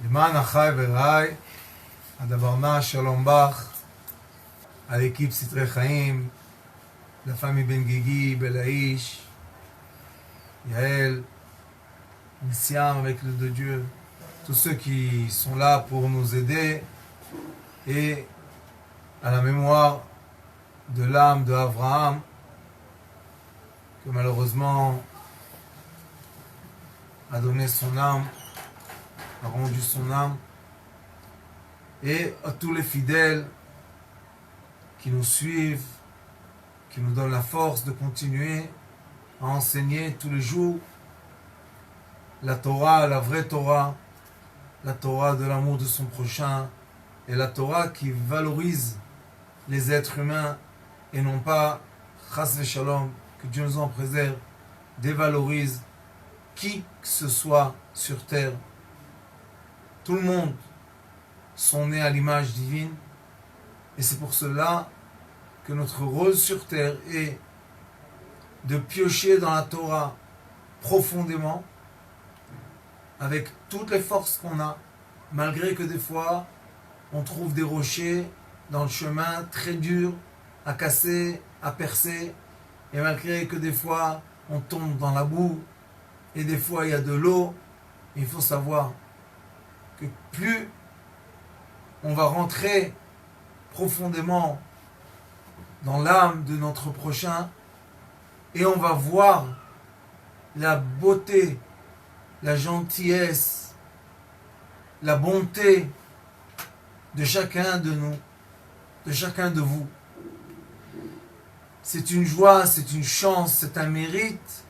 למען אחי ורעי, הדברנה שלום בך, à l'équipe Sitré Chaim, la famille Ben Guigui, Belaïch, Yael, Nissiam avec le de Dieu, tous ceux qui sont là pour nous aider, et à la mémoire de l'âme de Abraham, que malheureusement a donné son âme, a rendu son âme, et à tous les fidèles qui nous suivent, qui nous donnent la force de continuer à enseigner tous les jours la Torah, la vraie Torah, la Torah de l'amour de son prochain, et la Torah qui valorise les êtres humains et non pas, chas v'shalom, que Dieu nous en préserve, dévalorise qui que ce soit sur terre. Tout le monde sont nés à l'image divine, et c'est pour cela que notre rôle sur terre est de piocher dans la Torah profondément, avec toutes les forces qu'on a, malgré que des fois on trouve des rochers dans le chemin très durs à casser, à percer, et malgré que des fois on tombe dans la boue, et des fois il y a de l'eau, il faut savoir que plus on va rentrer profondément dans l'âme de notre prochain, et on va voir la beauté, la gentillesse, la bonté de chacun de nous, de chacun de vous. C'est une joie, c'est une chance, c'est un mérite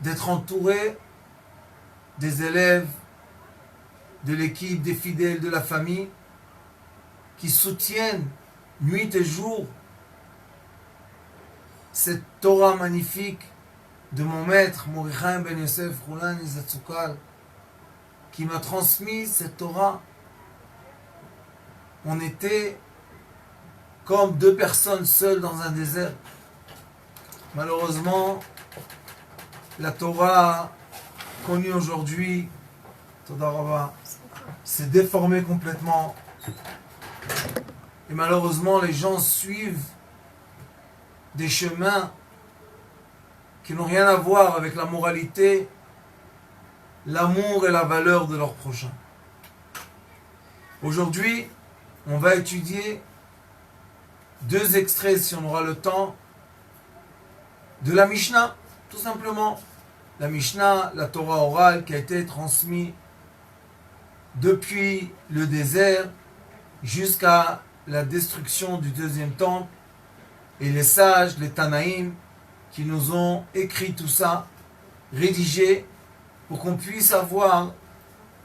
d'être entouré des élèves, de l'équipe, des fidèles, de la famille, qui soutiennent nuit et jour cette Torah magnifique de mon maître, Mordechai Ben Yosef Roulan Zatzukal, qui m'a transmis cette Torah. On était comme deux personnes seules dans un désert. Malheureusement, la Torah connue aujourd'hui, s'est déformée complètement. Et malheureusement, les gens suivent des chemins qui n'ont rien à voir avec la moralité, l'amour et la valeur de leur prochain. Aujourd'hui, on va étudier deux extraits, si on aura le temps, de la Mishnah, tout simplement. La Mishnah, la Torah orale qui a été transmise depuis le désert jusqu'à la destruction du deuxième temple, et les sages, les Tanaïm, qui nous ont écrit tout ça, rédigé, pour qu'on puisse avoir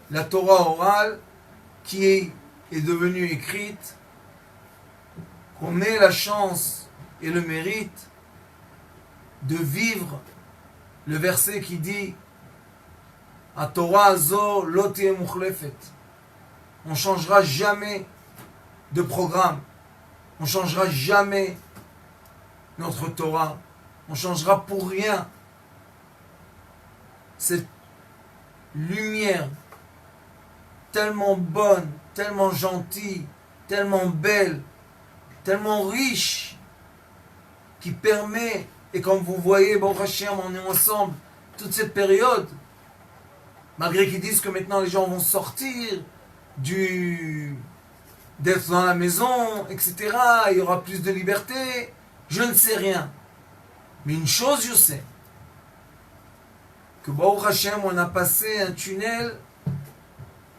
la Torah orale qui est devenue écrite, qu'on ait la chance et le mérite de vivre le verset qui dit A Torah zo lo tihe mukhlefet. On ne changera jamais de programme, on ne changera jamais notre Torah, on ne changera pour rien cette lumière tellement bonne, tellement gentille, tellement belle, tellement riche, qui permet, et comme vous voyez, Baruch Hashem, on est ensemble toute cette période, malgré qu'ils disent que maintenant les gens vont sortir d'être dans la maison, etc., il y aura plus de liberté, je ne sais rien. Mais une chose je sais, que Baruch Hashem, on a passé un tunnel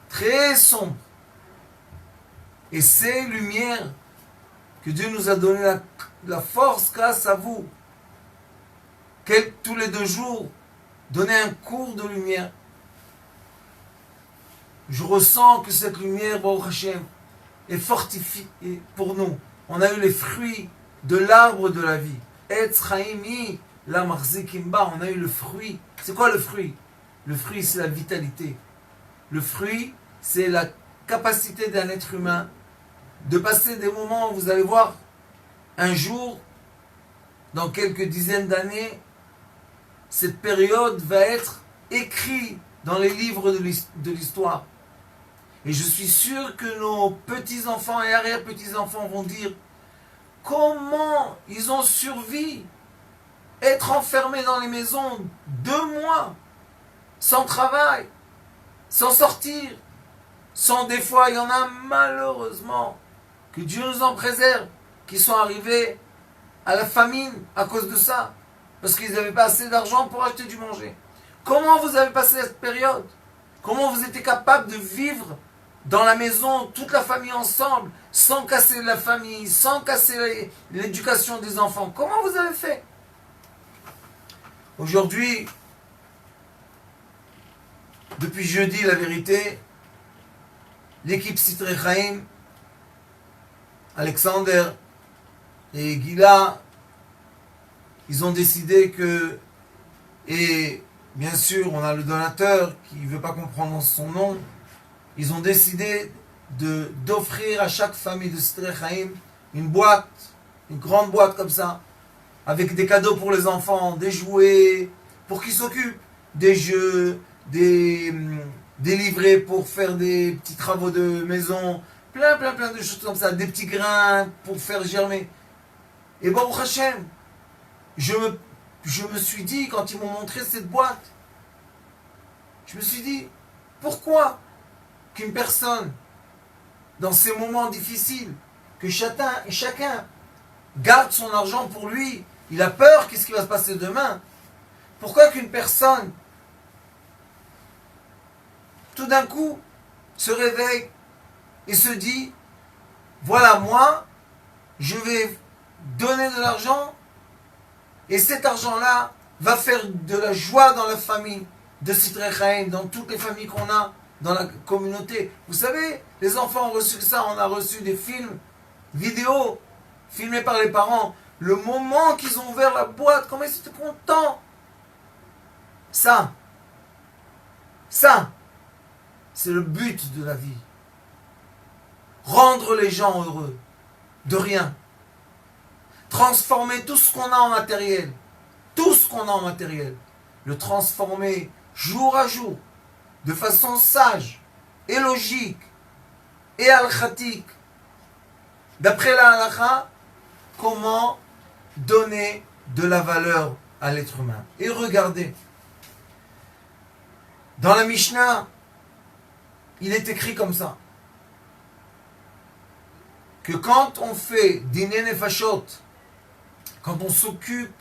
très sombre. Et ces lumières que Dieu nous a donné la force grâce à vous, tous les 2 jours, donner un cours de lumière. Je ressens que cette lumière, Baruch Hashem, est fortifiée pour nous. On a eu les fruits de l'arbre de la vie. Etz Chaimi, la Marzikimba, on a eu le fruit. C'est quoi le fruit? Le fruit, c'est la vitalité. Le fruit, c'est la capacité d'un être humain de passer des moments où vous allez voir, un jour, dans quelques dizaines d'années, cette période va être écrite dans les livres de l'histoire. Et je suis sûr que nos petits-enfants et arrière-petits-enfants vont dire comment ils ont survécu, être enfermés dans les maisons 2 mois, sans travail, sans sortir, sans des fois, il y en a malheureusement, que Dieu nous en préserve, qui sont arrivés à la famine à cause de ça, parce qu'ils n'avaient pas assez d'argent pour acheter du manger. Comment vous avez passé cette période? Comment vous étiez capable de vivre dans la maison, toute la famille ensemble, sans casser la famille, sans casser l'éducation des enfants? Comment vous avez fait? Aujourd'hui, depuis jeudi, la vérité, l'équipe Sitrei Chaim, Alexander et Gila, ils ont décidé que, et bien sûr on a le donateur qui ne veut pas qu'on prononce son nom, ils ont décidé d'offrir à chaque famille de Sitrei Chaim une boîte, une grande boîte comme ça, avec des cadeaux pour les enfants, des jouets, pour qu'ils s'occupent, des jeux, des livrets pour faire des petits travaux de maison, plein de choses comme ça, des petits grains pour faire germer. Et Baruch Hashem, je me suis dit, quand ils m'ont montré cette boîte, je me suis dit, pourquoi qu'une personne, dans ces moments difficiles, que chacun garde son argent pour lui, il a peur, qu'est-ce qui va se passer demain? Pourquoi qu'une personne, tout d'un coup, se réveille et se dit, voilà, moi, je vais donner de l'argent, et cet argent-là va faire de la joie dans la famille de Sitrei Chaim, dans toutes les familles qu'on a dans la communauté. Vous savez, les enfants ont reçu ça, on a reçu des films, vidéos, filmés par les parents. Le moment qu'ils ont ouvert la boîte, comment ils étaient contents. Ça, c'est le but de la vie. Rendre les gens heureux, de rien. Transformer tout ce qu'on a en matériel, le transformer jour à jour, de façon sage et logique et alchatique. D'après la halakha, comment donner de la valeur à l'être humain. Et regardez, dans la Mishnah, il est écrit comme ça, que quand on fait Dinei Nefashot, quand on s'occupe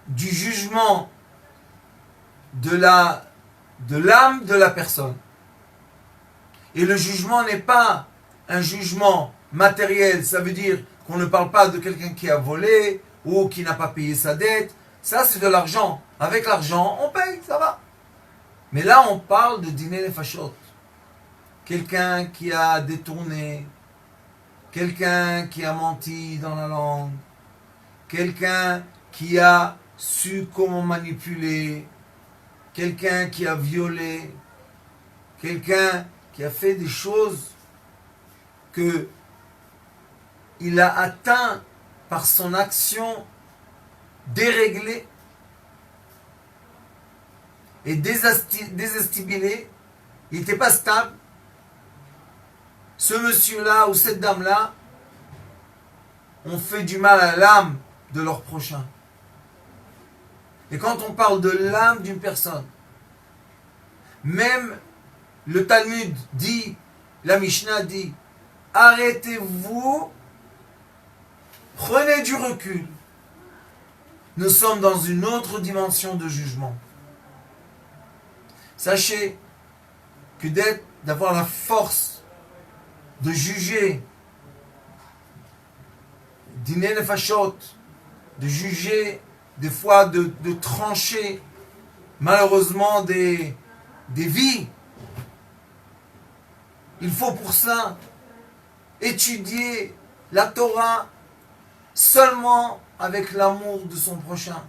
du jugement de l'âme de la personne, et le jugement n'est pas un jugement matériel, ça veut dire qu'on ne parle pas de quelqu'un qui a volé ou qui n'a pas payé sa dette, ça c'est de l'argent. Avec l'argent, on paye, ça va. Mais là, on parle de Dinei Nefashot. Quelqu'un qui a détourné, quelqu'un qui a menti dans la langue, quelqu'un qui a su comment manipuler, quelqu'un qui a violé, quelqu'un qui a fait des choses que il a atteint par son action déréglée et désestimulée, il n'était pas stable. Ce monsieur-là ou cette dame-là ont fait du mal à l'âme de leur prochain. Et quand on parle de l'âme d'une personne, même le Talmud dit, la Mishnah dit, arrêtez-vous, prenez du recul. Nous sommes dans une autre dimension de jugement. Sachez que d'avoir la force de juger, Dinei Nefashot, de juger, des fois de trancher malheureusement des vies. Il faut pour ça étudier la Torah seulement avec l'amour de son prochain.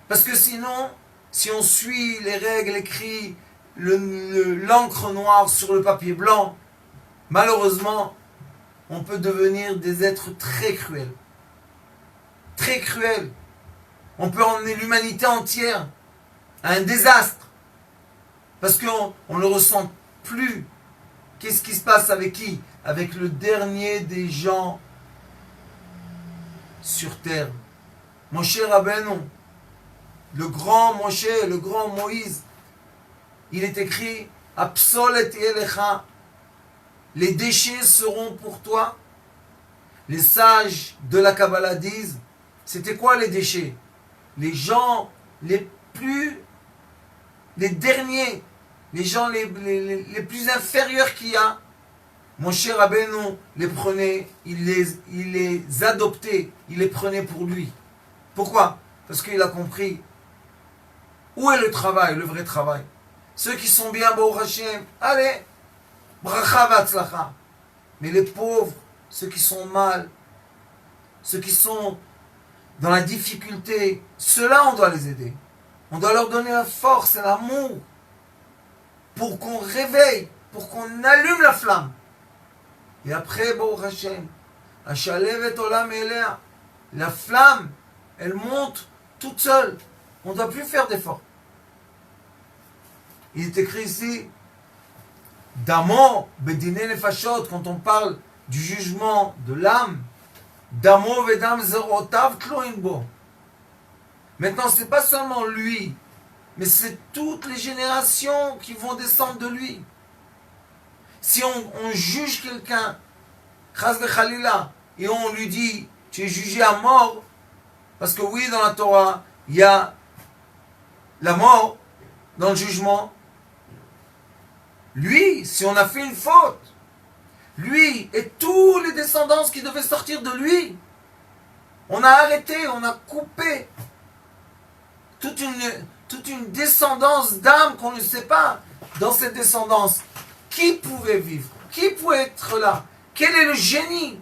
Parce que sinon, si on suit les règles écrites, l'encre noire sur le papier blanc, malheureusement, on peut devenir des êtres très cruels. Très cruels. On peut emmener l'humanité entière à un désastre. Parce qu'on le ressent plus. Qu'est-ce qui se passe avec qui? Avec le dernier des gens sur terre. Moshe Rabbeinu, le grand Moshe, le grand Moïse. Il est écrit Absolet Yelecha. Les déchets seront pour toi. Les sages de la Kabbalah disent, c'était quoi les déchets? Les gens les derniers, les gens les plus inférieurs qu'il y a. Moshe Rabbeinu les prenait, il les adoptait, il les prenait pour lui. Pourquoi? Parce qu'il a compris où est le travail, le vrai travail. Ceux qui sont bien, Baruch Hashem, allez, bracha v'atzlacha. Mais les pauvres, ceux qui sont mal, ceux qui sont dans la difficulté, ceux-là, on doit les aider. On doit leur donner la force et l'amour pour qu'on réveille, pour qu'on allume la flamme. Et après, Baruch Hashem, Hashalev et Olam Elea, la flamme, elle monte toute seule. On ne doit plus faire d'efforts. Il est écrit ici, Damo, Bedine Nefashot, quand on parle du jugement de l'âme, Damo Vedam Zerotav Kloinbo. Maintenant, ce n'est pas seulement lui, mais c'est toutes les générations qui vont descendre de lui. Si on juge quelqu'un, Chas Khalila, et on lui dit, tu es jugé à mort, parce que oui, dans la Torah, il y a la mort dans le jugement. Lui, si on a fait une faute, lui et tous les descendants qui devaient sortir de lui, on a arrêté, on a coupé toute une descendance d'âmes qu'on ne sait pas. Dans cette descendance, qui pouvait vivre? Qui pouvait être là? Quel est le génie?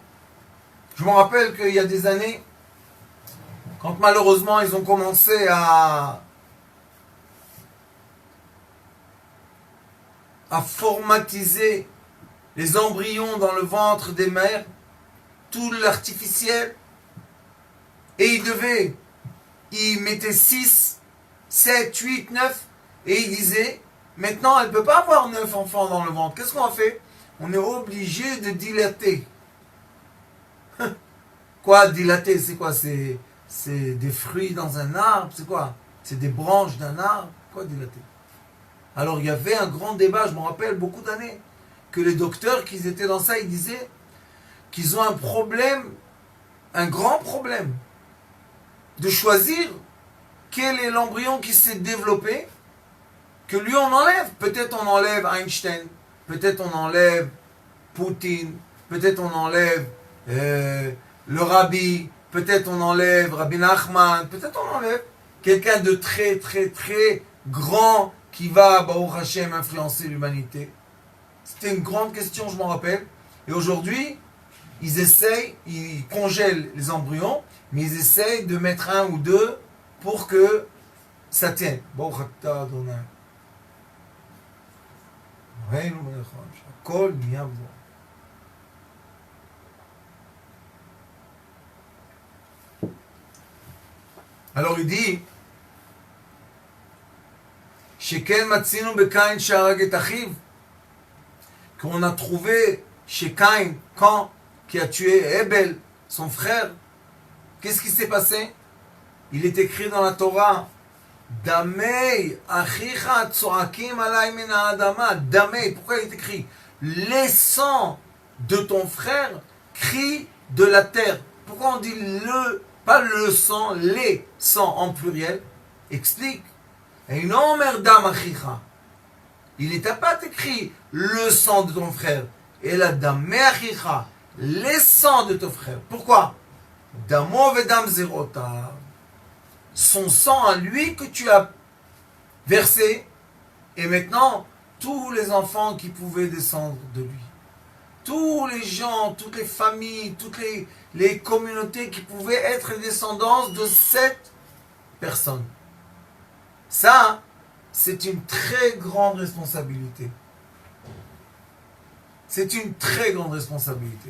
Je me rappelle qu'il y a des années, quand malheureusement ils ont commencé à formatiser les embryons dans le ventre des mères, tout l'artificiel, et ils mettaient 6, 7, 8, 9, et ils disaient, maintenant elle ne peut pas avoir 9 enfants dans le ventre. Qu'est-ce qu'on a fait? On est obligé de dilater. Quoi, dilater? C'est quoi? C'est des fruits dans un arbre? C'est quoi? C'est des branches d'un arbre? Quoi, dilater? Alors il y avait un grand débat, je me rappelle beaucoup d'années, que les docteurs qui étaient dans ça, ils disaient qu'ils ont un problème, un grand problème, de choisir quel est l'embryon qui s'est développé, que lui on enlève. Peut-être on enlève Einstein, peut-être on enlève Poutine, peut-être on enlève le rabbi, peut-être on enlève Rabbi Nachman, peut-être on enlève quelqu'un de très très très grand qui va, Baruch Hashem, influencer l'humanité. C'était une grande question, je m'en rappelle. Et aujourd'hui, ils congèlent les embryons, mais ils essayent de mettre un ou deux pour que ça tienne. Baruch Atah Adonai. Alors il dit, Sheken matzinu bekain sharag et achiv, qu'on a trouvé chez Caïn, quand qui a tué Ebel, son frère. Qu'est-ce qui s'est passé? Il est écrit dans la Torah, Damei achicha tzoakim alay min ha'adama. Damei, pourquoi il est écrit? Les sangs de ton frère crient de la terre. Pourquoi on dit pas le sang, les sangs en pluriel? Explique. Et non, merdam achicha. Il n'était pas écrit le sang de ton frère. Et la damei achicha, les sangs de ton frère. Pourquoi? Damo vedam zerota. Son sang à lui que tu as versé. Et maintenant, tous les enfants qui pouvaient descendre de lui. Tous les gens, toutes les familles, toutes les communautés qui pouvaient être les descendants de cette personne. Ça, c'est une très grande responsabilité. C'est une très grande responsabilité.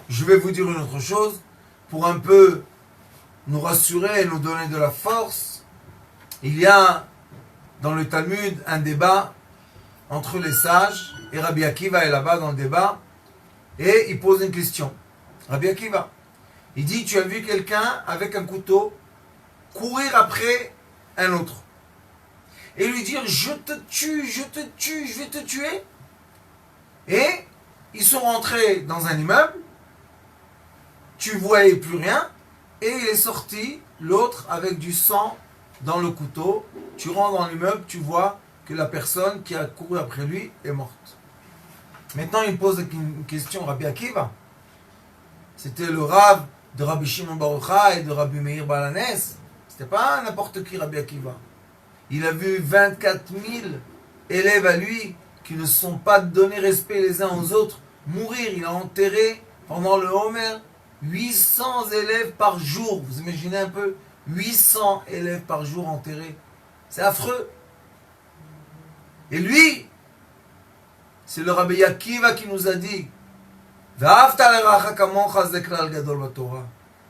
Je vais vous dire une autre chose, pour un peu nous rassurer et nous donner de la force. Il y a dans le Talmud un débat entre les sages et Rabbi Akiva est là-bas dans le débat et il pose une question. Rabbi Akiva, il dit, tu as vu quelqu'un avec un couteau courir après un autre et lui dire, je te tue, je te tue, je vais te tuer. Et ils sont rentrés dans un immeuble, tu voyais plus rien, et il est sorti, l'autre, avec du sang dans le couteau. Tu rentres dans l'immeuble, tu vois que la personne qui a couru après lui est morte. Maintenant, il pose une question, Rabbi Akiva. C'était le Rav de Rabbi Shimon Bar Yochai et de Rabbi Meir Balanes. C'était pas n'importe qui, Rabbi Akiva. Il a vu 24 000 élèves à lui qui ne se sont pas donné respect les uns aux autres mourir. Il a enterré pendant le Homer 800 élèves par jour. Vous imaginez un peu 800 élèves par jour enterrés. C'est affreux. Et lui, c'est le Rabbi Akiva qui nous a dit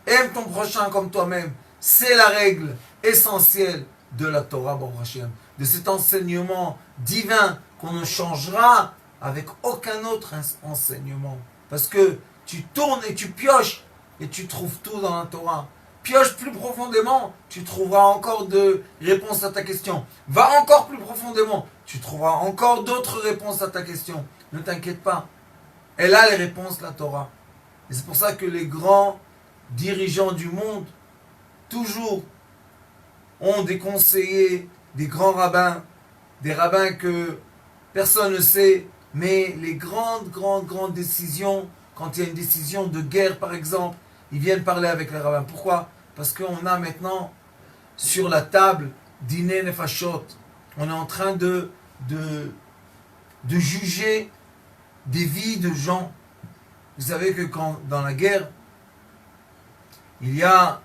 aime ton prochain comme toi-même. C'est la règle essentielle de la Torah, Baruch Hashem, de cet enseignement divin qu'on ne changera avec aucun autre enseignement. Parce que tu tournes et tu pioches et tu trouves tout dans la Torah. Pioche plus profondément, tu trouveras encore de réponses à ta question. Va encore plus profondément, tu trouveras encore d'autres réponses à ta question. Ne t'inquiète pas. Elle a les réponses, la Torah. Et c'est pour ça que les grands dirigeants du monde, toujours, ont des conseillers, des grands rabbins, des rabbins que personne ne sait, mais les grandes décisions, quand il y a une décision de guerre par exemple, ils viennent parler avec les rabbins. Pourquoi? Parce qu'on a maintenant sur la table dîner nefashot. On est en train de juger des vies de gens. Vous savez que quand dans la guerre, il y a,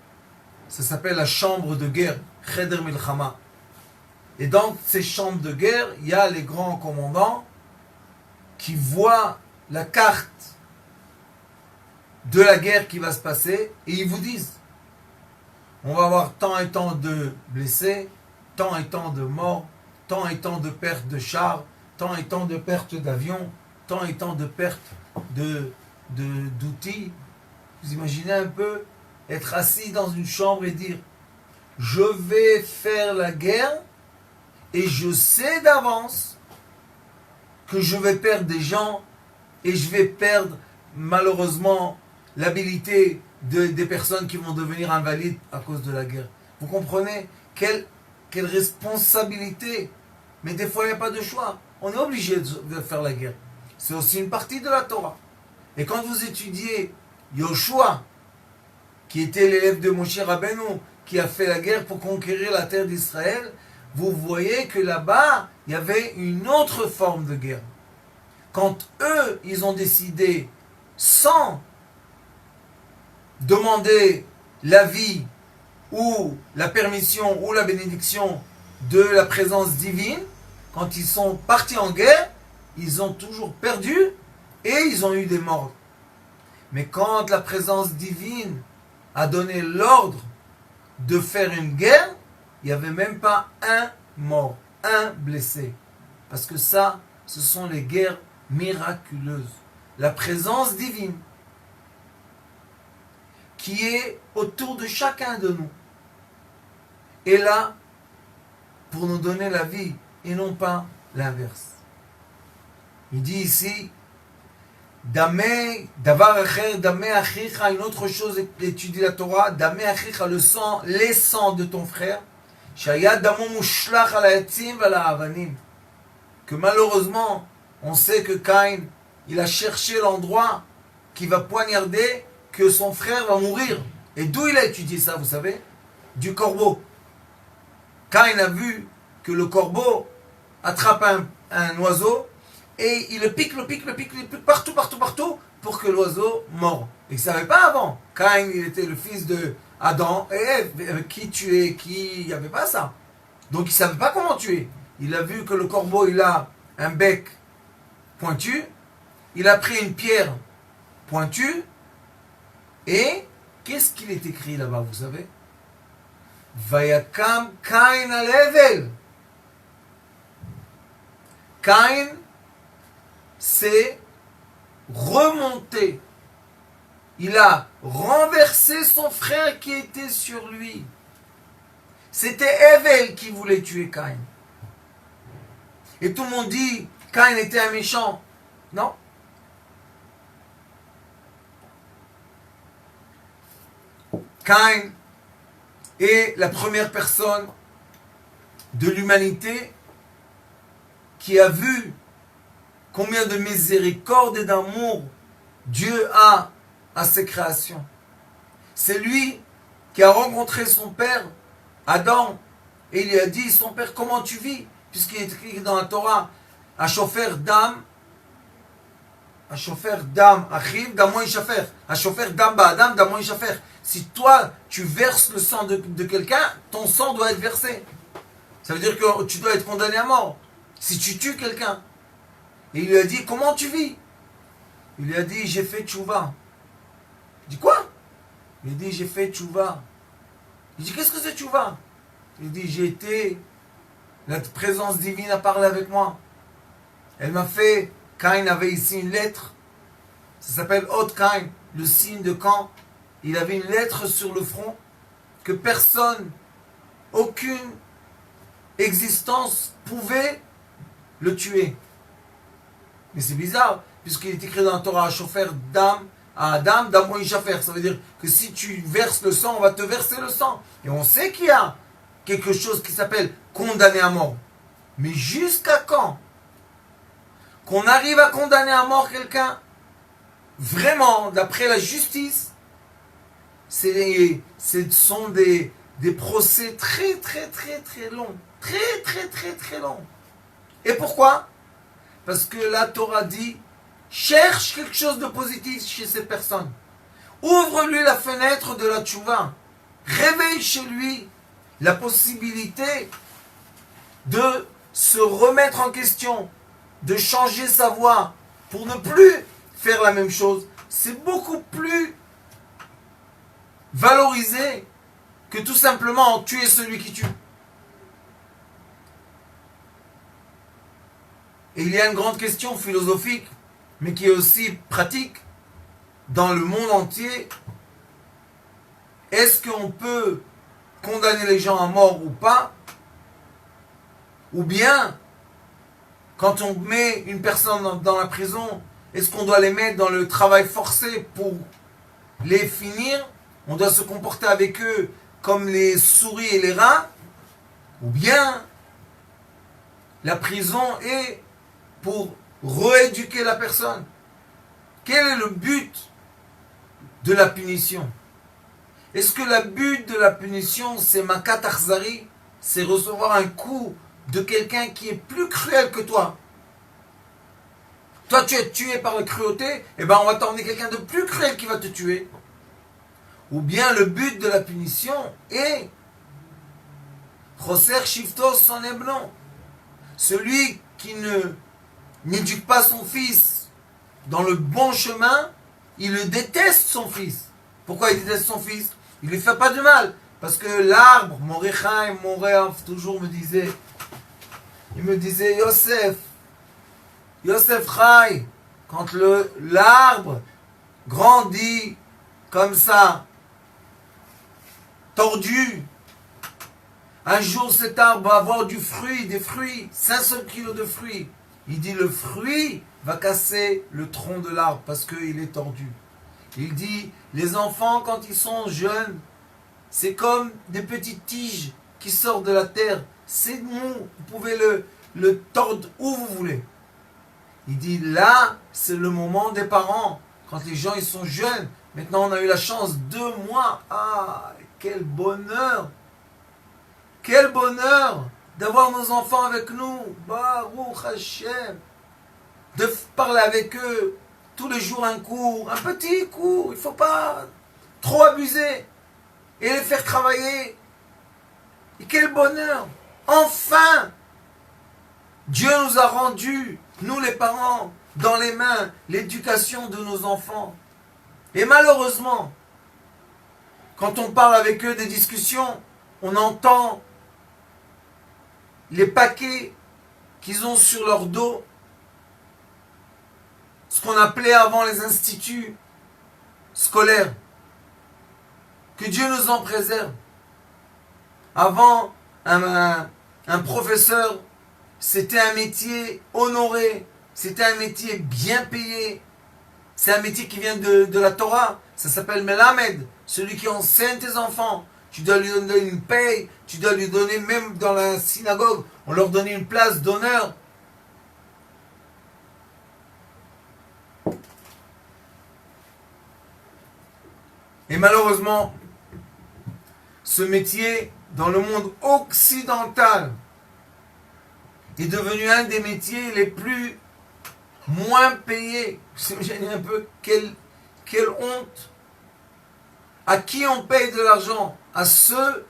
ça s'appelle la chambre de guerre, Cheder Milchama. Et dans ces chambres de guerre, il y a les grands commandants qui voient la carte de la guerre qui va se passer et ils vous disent on va avoir tant et tant de blessés, tant et tant de morts, tant et tant de pertes de chars, tant et tant de pertes d'avions, tant et tant de pertes d'outils. Vous imaginez un peu être assis dans une chambre et dire je vais faire la guerre et je sais d'avance que je vais perdre des gens et je vais perdre malheureusement l'habilité des personnes qui vont devenir invalides à cause de la guerre. Vous comprenez quelle responsabilité. Mais des fois il n'y a pas de choix. On est obligé de faire la guerre. C'est aussi une partie de la Torah. Et quand vous étudiez Yoshua, qui était l'élève de Moshe Rabbeinu, qui a fait la guerre pour conquérir la terre d'Israël, vous voyez que là-bas, il y avait une autre forme de guerre. Quand eux, ils ont décidé, sans demander l'avis ou la permission ou la bénédiction de la présence divine, quand ils sont partis en guerre, ils ont toujours perdu et ils ont eu des morts. Mais quand la présence divine a donné l'ordre de faire une guerre, il n'y avait même pas un mort, un blessé. Parce que ça, ce sont les guerres miraculeuses. La présence divine qui est autour de chacun de nous est là pour nous donner la vie et non pas l'inverse. Il dit ici Damé, davar acher, damé achicha, une autre chose, étudie la Torah, damé achicha, le sang, les sangs de ton frère, shaya damo mushlach ala yatzim vala avanim. Que malheureusement, on sait que Caïn, il a cherché l'endroit qui va poignarder, que son frère va mourir. Et d'où il a étudié ça, vous savez? Du corbeau. Caïn a vu que le corbeau attrape un oiseau, et il le pique partout, pour que l'oiseau mord. Il ne savait pas avant. Caïn, il était le fils de Adam et Ève. Qui tuer, il n'y avait pas ça. Donc il ne savait pas comment tuer. Il a vu que le corbeau, il a un bec pointu. Il a pris une pierre pointue. Et qu'est-ce qu'il est écrit là-bas, vous savez? Vayakam Caïn al Hevel. Caïn s'est remonté. Il a renversé son frère qui était sur lui. C'était Hevel qui voulait tuer Caïn. Et tout le monde dit, Caïn était un méchant. Non. Caïn est la première personne de l'humanité qui a vu combien de miséricorde et d'amour Dieu a à ses créations. C'est lui qui a rencontré son père, Adam, et il lui a dit, son père, comment tu vis? Puisqu'il est écrit dans la Torah, Ashofer dam, achiv, damo ishafer. Ashofer dam ba'adam, damo ishafer. Si toi, tu verses le sang de quelqu'un, ton sang doit être versé. Ça veut dire que tu dois être condamné à mort. Si tu tues quelqu'un. Et il lui a dit, comment tu vis? Il lui a dit, j'ai fait tchouva. Il dit, quoi? Il a dit, j'ai fait tchouva. Il dit, qu'est-ce que c'est tchouva? Il dit, j'ai été, la présence divine a parlé avec moi. Elle m'a fait, Caïn avait ici une lettre. Ça s'appelle Hot Caïn, le signe de camp. Il avait une lettre sur le front que personne, aucune existence pouvait le tuer. Mais c'est bizarre, puisqu'il est écrit dans la Torah, Ashofer dam, à Adam, damo ishafer. Ça veut dire que si tu verses le sang, on va te verser le sang. Et on sait qu'il y a quelque chose qui s'appelle condamné à mort. Mais jusqu'à quand qu'on arrive à condamner à mort quelqu'un, vraiment, d'après la justice, ce sont des procès très très très très longs. Très très très très longs. Et pourquoi? Parce que la Torah dit, cherche quelque chose de positif chez ces personnes. Ouvre-lui la fenêtre de la tchouva. Réveille chez lui la possibilité de se remettre en question, de changer sa voie pour ne plus faire la même chose. C'est beaucoup plus valorisé que tout simplement tuer celui qui tue. Et il y a une grande question philosophique, mais qui est aussi pratique dans le monde entier. Est-ce qu'on peut condamner les gens à mort ou pas? Ou bien, quand on met une personne dans la prison, est-ce qu'on doit les mettre dans le travail forcé pour les finir? On doit se comporter avec eux comme les souris et les rats? Ou bien, la prison est pour rééduquer la personne? Quel est le but de la punition? Est-ce que le but de la punition, c'est makat akhzari, c'est recevoir un coup de quelqu'un qui est plus cruel que toi? Toi, tu es tué par la cruauté, et ben on va t'emmener quelqu'un de plus cruel qui va te tuer. Ou bien le but de la punition est Choser shifto son eblon, celui qui n'éduque pas son fils dans le bon chemin, il le déteste son fils. Pourquoi il déteste son fils? Il ne lui fait pas de mal. Parce que l'arbre, mon Rechaim, mon Réaf, toujours me disait, Yosef Chai, quand l'arbre grandit comme ça, tordu, un jour cet arbre va avoir des fruits, 500 kilos de fruits. Il dit le fruit va casser le tronc de l'arbre parce qu'il est tordu. Il dit, les enfants quand ils sont jeunes, c'est comme des petites tiges qui sortent de la terre. C'est mou, vous pouvez le tordre où vous voulez. Il dit, là, c'est le moment des parents, quand les gens ils sont jeunes. Maintenant on a eu la chance, 2 mois. Ah, quel bonheur! Quel bonheur d'avoir nos enfants avec nous. Baruch Hashem. De parler avec eux tous les jours un cours, un petit cours. Il ne faut pas trop abuser. Et les faire travailler. Et quel bonheur. Enfin, Dieu nous a rendu, nous les parents, dans les mains l'éducation de nos enfants. Et malheureusement, quand on parle avec eux des discussions, on entend les paquets qu'ils ont sur leur dos ce qu'on appelait avant les instituts scolaires. Que Dieu nous en préserve. Avant, un professeur, c'était un métier honoré, c'était un métier bien payé. C'est un métier qui vient de la Torah. Ça s'appelle Melamed, celui qui enseigne tes enfants. Tu dois lui donner une paye, tu dois lui donner, même dans la synagogue, on leur donnait une place d'honneur. Et malheureusement, ce métier, dans le monde occidental, est devenu un des métiers les plus moins payés. Vous imaginez un peu quelle honte. À qui on paye de l'argent? À ceux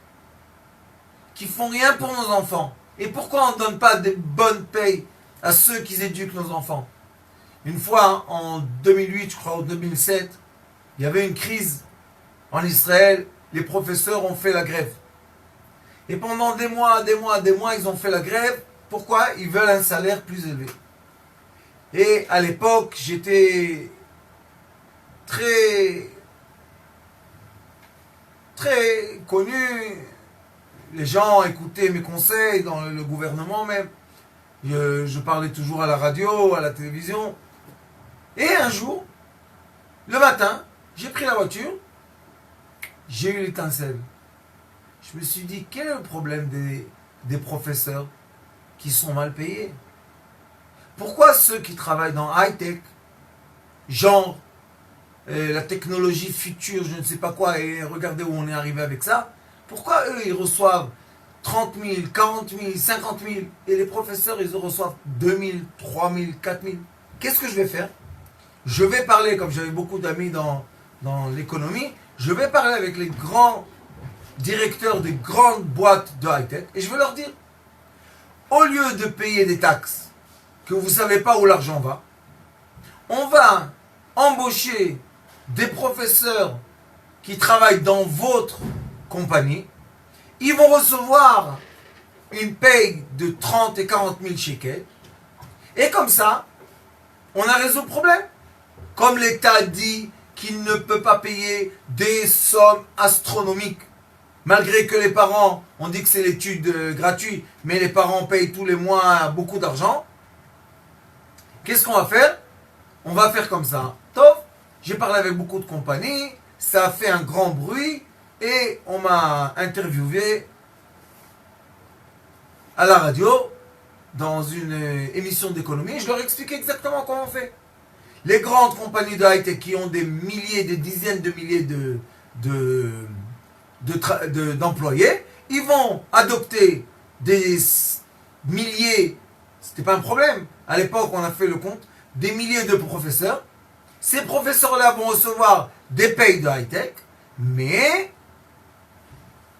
qui font rien pour nos enfants. Et pourquoi on ne donne pas des bonnes payes à ceux qui éduquent nos enfants? Une fois, en 2008, je crois, ou 2007, il y avait une crise en Israël. Les professeurs ont fait la grève. Et pendant des mois, ils ont fait la grève. Pourquoi? Ils veulent un salaire plus élevé. Et à l'époque, j'étais très connu. Les gens écoutaient mes conseils, dans le gouvernement même. Je parlais toujours à la radio, à la télévision. Et un jour, le matin, j'ai pris la voiture, j'ai eu l'étincelle. Je me suis dit, quel est le problème des professeurs qui sont mal payés? Pourquoi ceux qui travaillent dans high-tech, genre la technologie future, je ne sais pas quoi, et regardez où on est arrivé avec ça, pourquoi eux, ils reçoivent 30 000, 40 000, 50 000, et les professeurs, ils reçoivent 2 000, 3 000, 4 000? Qu'est-ce que je vais faire? Je vais parler, comme j'avais beaucoup d'amis dans l'économie, je vais parler avec les grands directeurs des grandes boîtes de high-tech, et je vais leur dire, au lieu de payer des taxes, que vous ne savez pas où l'argent va, on va embaucher des professeurs qui travaillent dans votre compagnie. Ils vont recevoir une paye de 30 et 40 000 shekels. Et comme ça, on a résolu le problème. Comme l'État dit qu'il ne peut pas payer des sommes astronomiques, malgré que les parents, on dit que c'est l'étude gratuite, mais les parents payent tous les mois beaucoup d'argent. Qu'est-ce qu'on va faire? On va faire comme ça. Top, j'ai parlé avec beaucoup de compagnies, ça a fait un grand bruit, et on m'a interviewé à la radio, dans une émission d'économie, je leur ai expliqué exactement comment on fait. Les grandes compagnies de high-tech qui ont des milliers, des dizaines de milliers d'employés, ils vont adopter des milliers, c'était pas un problème, à l'époque on a fait le compte, des milliers de professeurs. Ces professeurs-là vont recevoir des payes de high-tech, mais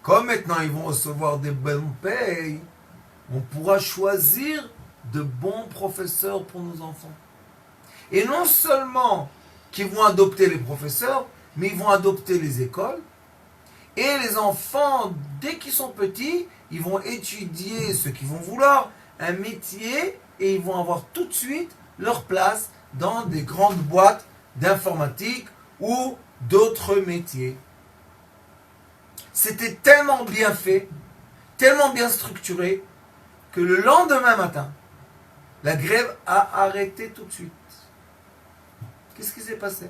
comme maintenant ils vont recevoir des bonnes payes, on pourra choisir de bons professeurs pour nos enfants. Et non seulement qu'ils vont adopter les professeurs, mais ils vont adopter les écoles. Et les enfants, dès qu'ils sont petits, ils vont étudier ce qu'ils vont vouloir, un métier, et ils vont avoir tout de suite leur place dans des grandes boîtes d'informatique ou d'autres métiers. C'était tellement bien fait, tellement bien structuré, que le lendemain matin, la grève a arrêté tout de suite. Qu'est-ce qui s'est passé?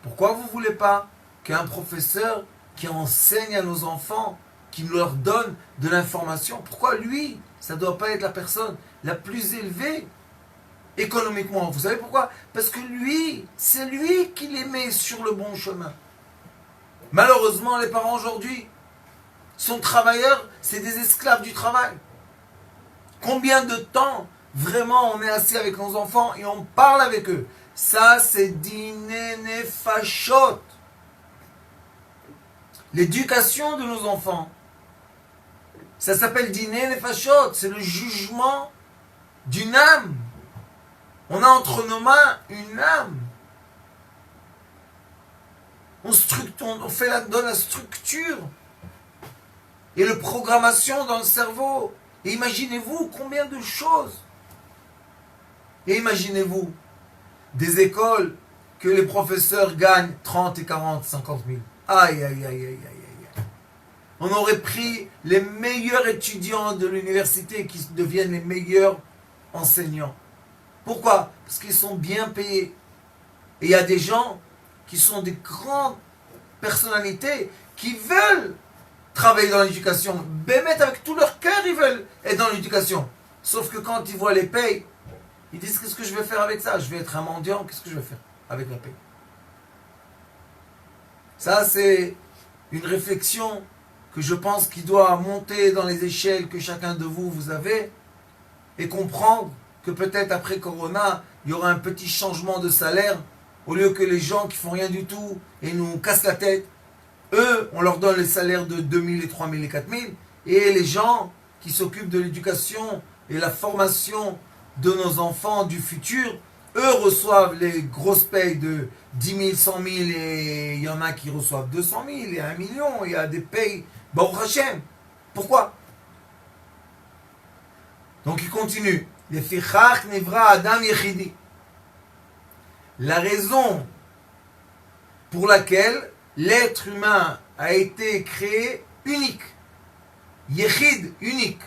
Pourquoi vous ne voulez pas qu'un professeur qui enseigne à nos enfants, qui leur donne de l'information, pourquoi lui, ça ne doit pas être la personne la plus élevée économiquement? Vous savez pourquoi? Parce que lui, c'est lui qui les met sur le bon chemin. Malheureusement, les parents aujourd'hui sont travailleurs, c'est des esclaves du travail. Combien de temps vraiment on est assis avec nos enfants et on parle avec eux? Ça, c'est dîner nefashot. L'éducation de nos enfants, ça s'appelle dîner nefashot. C'est le jugement d'une âme. On a entre nos mains une âme. On donne la structure et la programmation dans le cerveau. Et imaginez-vous combien de choses. Et imaginez-vous des écoles que les professeurs gagnent 30 et 40, 50 000. Aïe, aïe, aïe, aïe, aïe, aïe. On aurait pris les meilleurs étudiants de l'université qui deviennent les meilleurs enseignants. Pourquoi? Parce qu'ils sont bien payés. Et il y a des gens qui sont des grandes personnalités qui veulent travailler dans l'éducation. Bémet, avec tout leur cœur, ils veulent être dans l'éducation. Sauf que quand ils voient les payes, ils disent qu'est-ce que je vais faire avec ça? Je vais être un mendiant, qu'est-ce que je vais faire avec la paye? Ça, c'est une réflexion que je pense qui doit monter dans les échelles que chacun de vous avez et comprendre que peut-être après Corona, il y aura un petit changement de salaire au lieu que les gens qui font rien du tout et nous cassent la tête, eux, on leur donne les salaires de 2000 et 3000 et 4000 et les gens qui s'occupent de l'éducation et la formation de nos enfants du futur, eux reçoivent les grosses payes de 10 000, 100 000 et il y en a qui reçoivent 200 000 et 1 million, il y a des payes Baruch Hashem. Pourquoi? Donc il continue. La raison pour laquelle l'être humain a été créé unique. Yechid, unique.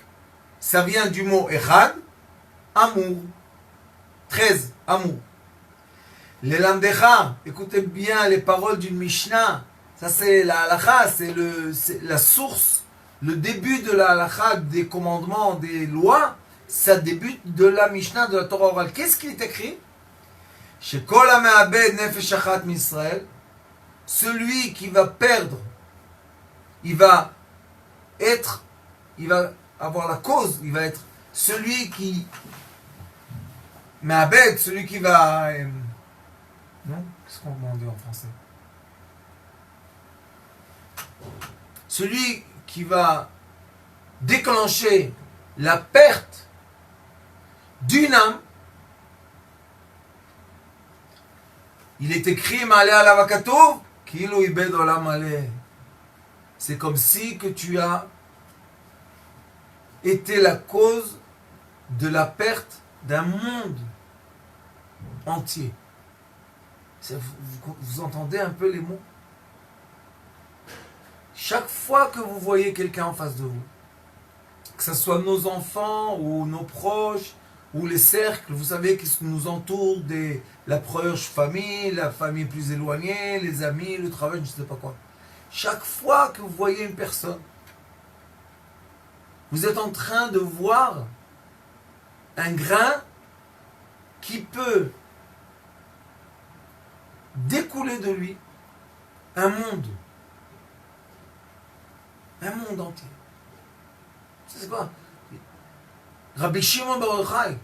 Ça vient du mot Echad, amour. 13, amour. Les Lamdecha, écoutez bien les paroles d'une Mishnah. Ça c'est la halakha, c'est la source, le début de la halakha, des commandements, des lois. Ça débute de la Mishnah, de la Torah orale. Qu'est-ce qu'il est écrit? Shekol ha'me'abed nefesh achat m'Israël. Celui qui va perdre, il va avoir la cause, il va être celui qui me'abed, celui qui va... non? Qu'est-ce qu'on demande en français? Celui qui va déclencher la perte d'une âme, il est écrit Ma'ale alav hakatuv kilu ibed olam maleh. C'est comme si que tu as été la cause de la perte d'un monde entier. Vous entendez un peu les mots? Chaque fois que vous voyez quelqu'un en face de vous, que ce soit nos enfants ou nos proches ou les cercles, vous savez, qui nous entourent, la proche famille, la famille plus éloignée, les amis, le travail, je ne sais pas quoi. Chaque fois que vous voyez une personne, vous êtes en train de voir un grain qui peut découler de lui un monde. Un monde entier. C'est quoi? Rabbi Shimon bar Yochai,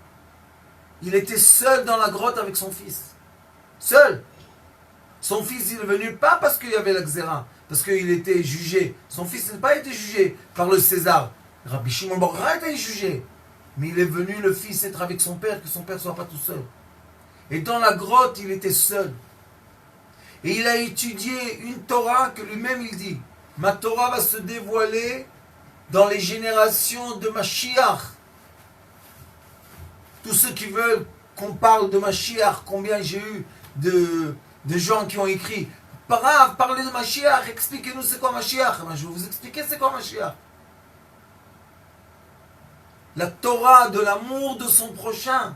il était seul dans la grotte avec son fils. Seul. Son fils, il est venu pas parce qu'il y avait la Xéra, parce qu'il était jugé. Son fils n'a pas été jugé par le César. Rabbi Shimon bar Yochai était jugé. Mais il est venu, le fils, être avec son père, que son père ne soit pas tout seul. Et dans la grotte, il était seul. Et il a étudié une Torah que lui-même il dit, ma Torah va se dévoiler dans les générations de Mashiach. Tous ceux qui veulent qu'on parle de Mashiach, combien j'ai eu de gens qui ont écrit, parlez de Mashiach, expliquez-nous c'est quoi Mashiach. Je vais vous expliquer c'est quoi Mashiach. La Torah de l'amour de son prochain.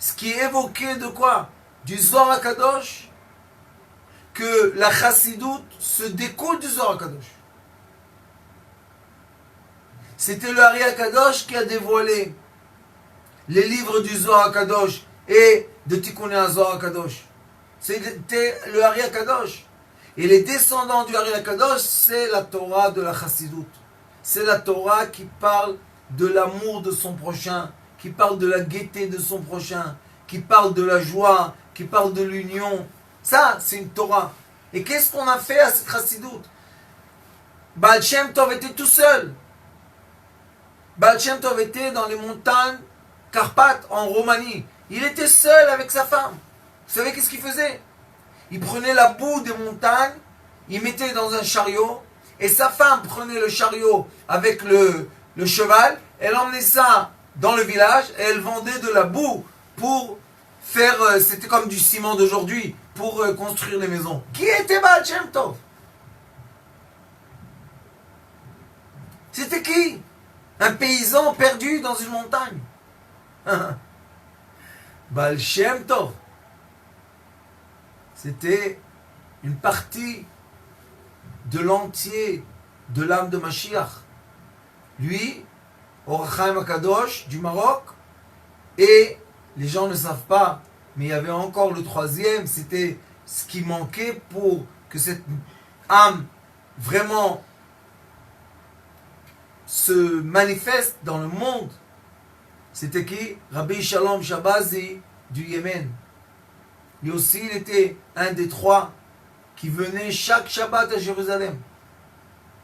Ce qui est évoqué de quoi? Du Zohar HaKadosh, que la Chassidoute se découle du Zohar HaKadosh. C'était le Ari HaKadosh qui a dévoilé les livres du Zohar HaKadosh et de Tikkuné Zohar HaKadosh. C'était le Ari HaKadosh. Et les descendants du Ari HaKadosh, c'est la Torah de la Chassidoute. C'est la Torah qui parle de l'amour de son prochain, qui parle de la gaieté de son prochain, qui parle de la joie, qui parle de l'union. Ça, c'est une Torah. Et qu'est-ce qu'on a fait à cette Chassidoute? Baal Shem Tov était tout seul. Baal Shem Tov était dans les montagnes Carpates, en Roumanie. Il était seul avec sa femme. Vous savez qu'est-ce qu'il faisait? Il prenait la boue des montagnes, il mettait dans un chariot, et sa femme prenait le chariot avec le le cheval, elle emmenait ça dans le village et elle vendait de la boue pour faire, c'était comme du ciment d'aujourd'hui, pour construire les maisons. Qui était Baal Shem Tov? C'était qui? Un paysan perdu dans une montagne. Baal Shem Tov. C'était une partie de l'entier de l'âme de Mashiach. Lui, Or HaChaim HaKadosh du Maroc, et les gens ne savent pas, mais il y avait encore le troisième, c'était ce qui manquait pour que cette âme vraiment se manifeste dans le monde. C'était qui? Rabbi Shalom Shabazi du Yémen. Lui aussi, il était un des trois qui venait chaque Shabbat à Jérusalem.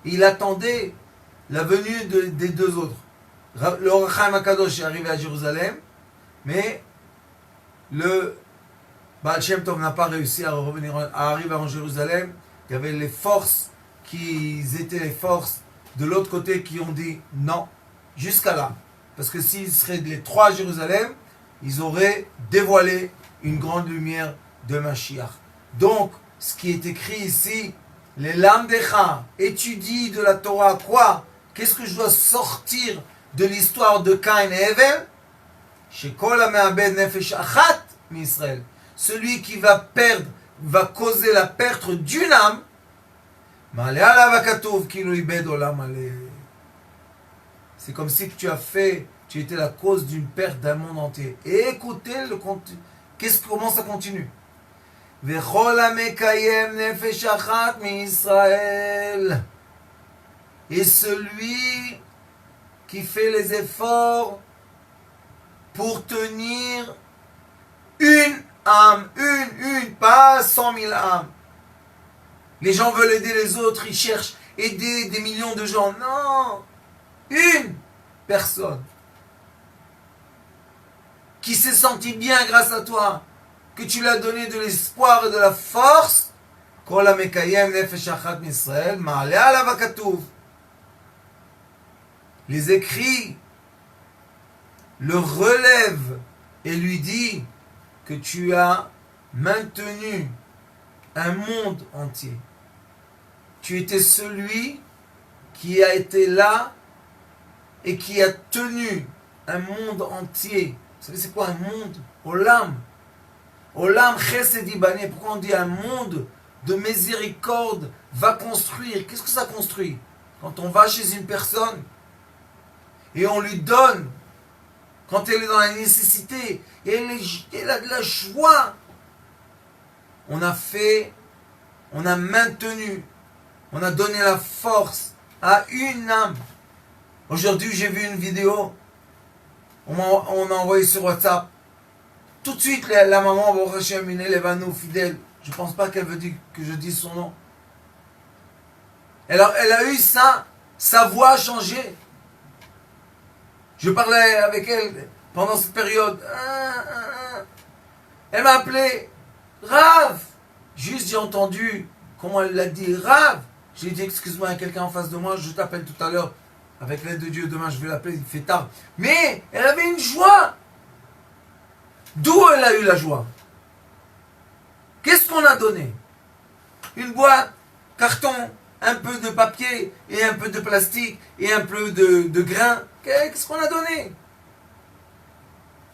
Il attendait la venue des deux autres. Le Or HaChaim HaKadosh est arrivé à Jérusalem, mais le Baal Shem Tov n'a pas réussi à arriver en Jérusalem. Il y avait les forces qui étaient les forces de l'autre côté qui ont dit non, jusqu'à là. Parce que s'ils seraient les trois à Jérusalem, ils auraient dévoilé une grande lumière de Mashiach. Donc, ce qui est écrit ici, les Lamdecha, étudie de la Torah, quoi? Qu'est-ce que je dois sortir de l'histoire de Caïn et Hevel? Shekol hame'abed nefesh achat m'Israël. Celui qui va perdre, va causer la perte d'une âme, ma'aleh alav hakatuv ki lo ibed olam maleh. C'est comme si tu étais la cause d'une perte d'un monde entier. Et écoutez le contenu. Comment ça continue? Vechol hamekayem nefesh achat m'Israël. Et celui qui fait les efforts pour tenir une âme, pas 100 000 âmes. Les gens veulent aider les autres, ils cherchent aider des millions de gens. Non, une personne qui s'est sentie bien grâce à toi, que tu lui as donné de l'espoir et de la force. Kol hamekayem nefesh achat m'Israël, ma'aleh alav hakatuv. Les écrits le relèvent et lui dit que tu as maintenu un monde entier. Tu étais celui qui a été là et qui a tenu un monde entier. Vous savez c'est quoi un monde? Olam. Olam chesed ibané. Pourquoi on dit un monde de miséricorde va construire? Qu'est-ce que ça construit? Quand on va chez une personne et on lui donne, quand elle est dans la nécessité, et elle a de la joie, on a maintenu, on a donné la force à une âme. Aujourd'hui, j'ai vu une vidéo, on a envoyé sur WhatsApp. Tout de suite, la maman, Baruch Hashem, une élève à nous, fidèle. Je ne pense pas qu'elle veut dire que je dise son nom. Elle a eu ça, sa voix a changé. Je parlais avec elle pendant cette période. Elle m'a appelé Rav. Juste j'ai entendu comment elle l'a dit. Rav. J'ai dit excuse-moi, il y a quelqu'un en face de moi, je t'appelle tout à l'heure. Avec l'aide de Dieu, demain je vais l'appeler, il fait tard. Mais elle avait une joie. D'où elle a eu la joie? Qu'est-ce qu'on a donné? Une boîte, carton, un peu de papier et un peu de plastique et un peu de grains. Qu'est-ce qu'on a donné?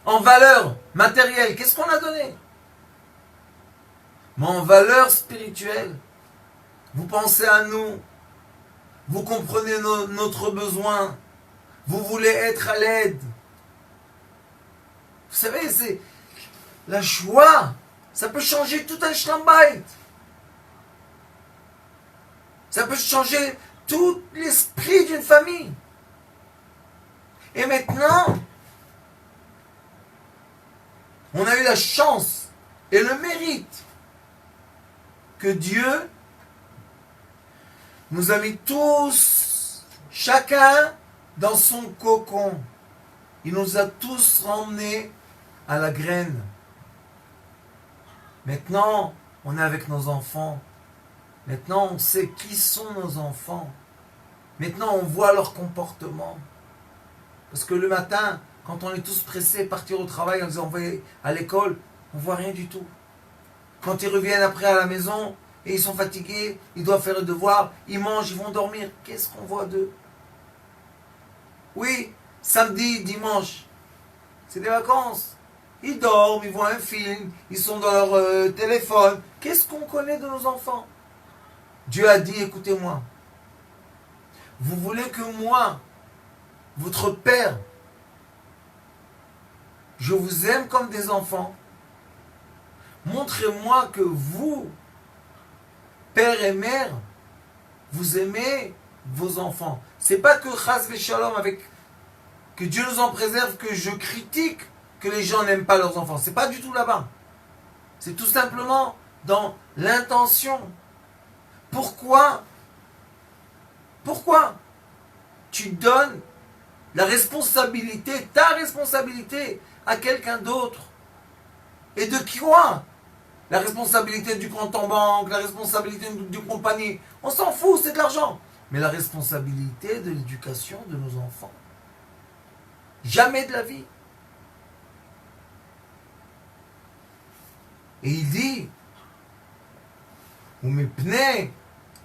En valeur matérielle, qu'est-ce qu'on a donné? Mais en valeur spirituelle, vous pensez à nous, vous comprenez notre besoin, vous voulez être à l'aide. Vous savez, c'est la joie, ça peut changer tout un shlambait. Ça peut changer tout l'esprit d'une famille. Et maintenant, on a eu la chance et le mérite que Dieu nous a mis tous, chacun dans son cocon. Il nous a tous ramenés à la graine. Maintenant, on est avec nos enfants. Maintenant, on sait qui sont nos enfants. Maintenant, on voit leur comportement. Parce que le matin, quand on est tous pressés, partir au travail, on les envoie à l'école, on voit rien du tout. Quand ils reviennent après à la maison, et ils sont fatigués, ils doivent faire le devoir, ils mangent, ils vont dormir. Qu'est-ce qu'on voit d'eux? Oui, samedi, dimanche, c'est des vacances. Ils dorment, ils voient un film, ils sont dans leur téléphone. Qu'est-ce qu'on connaît de nos enfants? Dieu a dit, écoutez-moi, vous voulez que moi, votre père, je vous aime comme des enfants. Montrez-moi que vous, père et mère, vous aimez vos enfants. C'est pas que chas v'shalom, avec que Dieu nous en préserve, que je critique que les gens n'aiment pas leurs enfants. C'est pas du tout là-bas. C'est tout simplement dans l'intention. Pourquoi tu donnes la responsabilité, ta responsabilité, à quelqu'un d'autre? Et de quoi? La responsabilité du compte en banque, la responsabilité du compagnie, on s'en fout, c'est de l'argent. Mais la responsabilité de l'éducation de nos enfants, jamais de la vie. Et il dit, Umipnei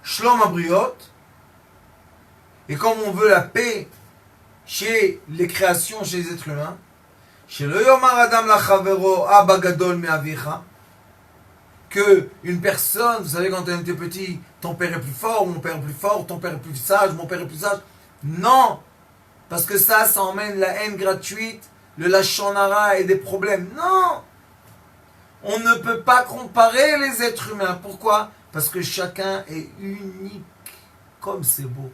Shlom Abriot, et comme on veut la paix chez les créations, chez les êtres humains, chez le Yomar Adam Lachavero Abba Gadol Me'avicha, que une personne, vous savez, quand on était petit, ton père est plus fort, mon père est plus fort, ton père est plus sage, mon père est plus sage. Non, parce que ça emmène la haine gratuite, le lachon hara et des problèmes. Non, on ne peut pas comparer les êtres humains. Pourquoi? Parce que chacun est unique. Comme c'est beau.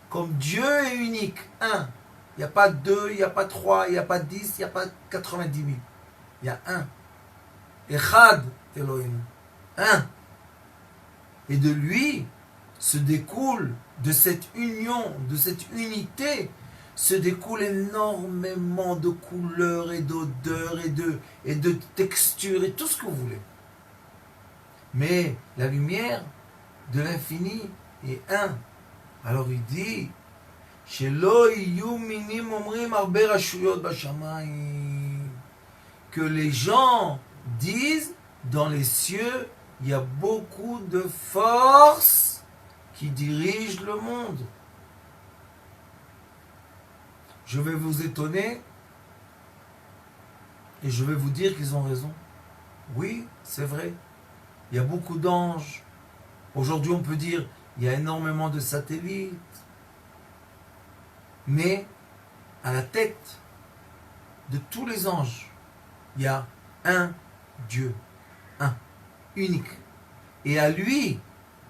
Comme Dieu est unique. Un. Il n'y a pas deux, il n'y a pas trois, il n'y a pas 10, il n'y a pas 90 000. Il y a un. Echad Elohim. Un. Et de lui se découle, de cette union, de cette unité, se découle énormément de couleurs et d'odeurs et de textures et tout ce que vous voulez. Mais la lumière de l'infini est un. Alors il dit, que les gens disent, dans les cieux, il y a beaucoup de forces qui dirigent le monde. Je vais vous étonner et je vais vous dire qu'ils ont raison. Oui, c'est vrai. Il y a beaucoup d'anges. Aujourd'hui, on peut dire il y a énormément de satellites. Mais à la tête de tous les anges, il y a un Dieu. Un. Unique. Et à lui,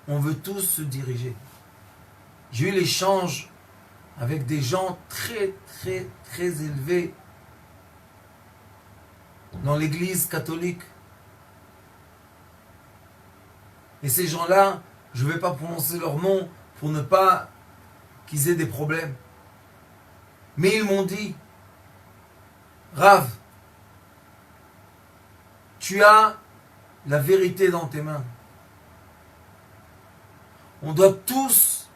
on veut tous se diriger. J'ai eu l'échange avec des gens très, très, très élevés dans l'église catholique. Et ces gens-là, je ne vais pas prononcer leur nom pour ne pas qu'ils aient des problèmes. Mais ils m'ont dit, Rav, tu as la vérité dans tes mains. On doit tous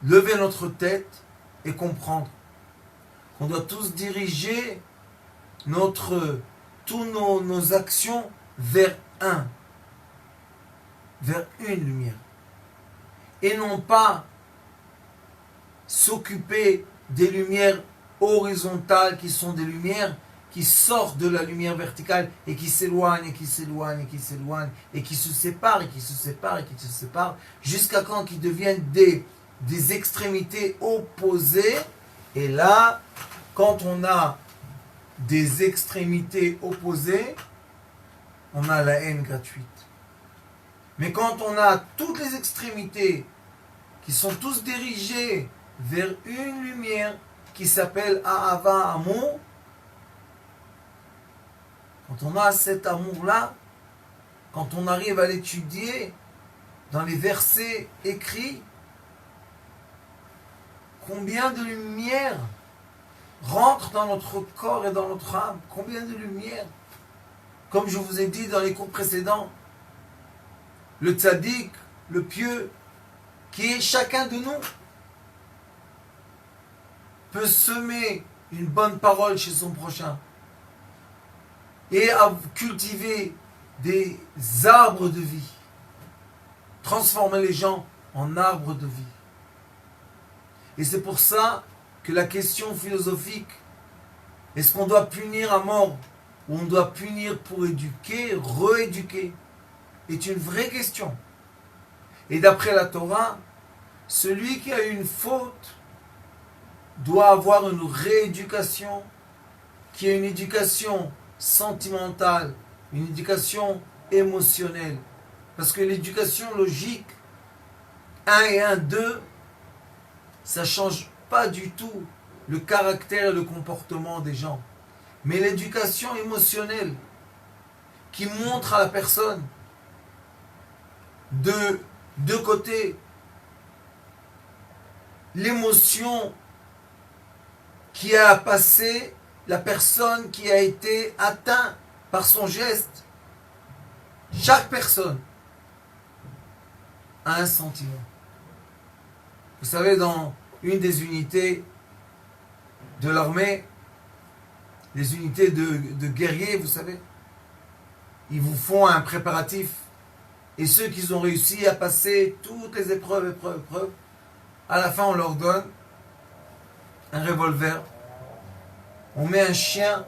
lever notre tête et comprendre qu'on doit tous diriger tous nos actions vers vers une lumière. Et non pas s'occuper des lumières horizontales qui sont des lumières qui sortent de la lumière verticale et qui s'éloignent et qui s'éloignent et qui s'éloignent et qui se séparent et qui se séparent et qui se séparent jusqu'à quand ils deviennent des extrémités opposées. Et là, quand on a des extrémités opposées, on a la haine gratuite. Mais quand on a toutes les extrémités qui sont tous dirigées vers une lumière qui s'appelle Ahava, amour, quand on a cet amour-là, quand on arrive à l'étudier dans les versets écrits, combien de lumière rentre dans notre corps et dans notre âme? Combien de lumière? Comme je vous ai dit dans les cours précédents, le tzaddik, le pieux, qui est chacun de nous. peut semer une bonne parole chez son prochain et à cultiver des arbres de vie, transformer les gens en arbres de vie. Et c'est pour ça que la question philosophique, est-ce qu'on doit punir à mort ou on doit punir pour éduquer, rééduquer, est une vraie question. Et d'après la Torah, celui qui a eu une faute doit avoir une rééducation qui est une éducation sentimentale, une éducation émotionnelle. Parce que l'éducation logique, 1 et 1, 2, ça ne change pas du tout le caractère et le comportement des gens. Mais l'éducation émotionnelle qui montre à la personne de deux côtés l'émotion qui a passé la personne qui a été atteinte par son geste. Chaque personne a un sentiment. Vous savez, dans une des unités de l'armée, les unités de guerriers, vous savez, ils vous font un préparatif. Et ceux qui ont réussi à passer toutes les épreuves, à la fin on leur donne un revolver. On met un chien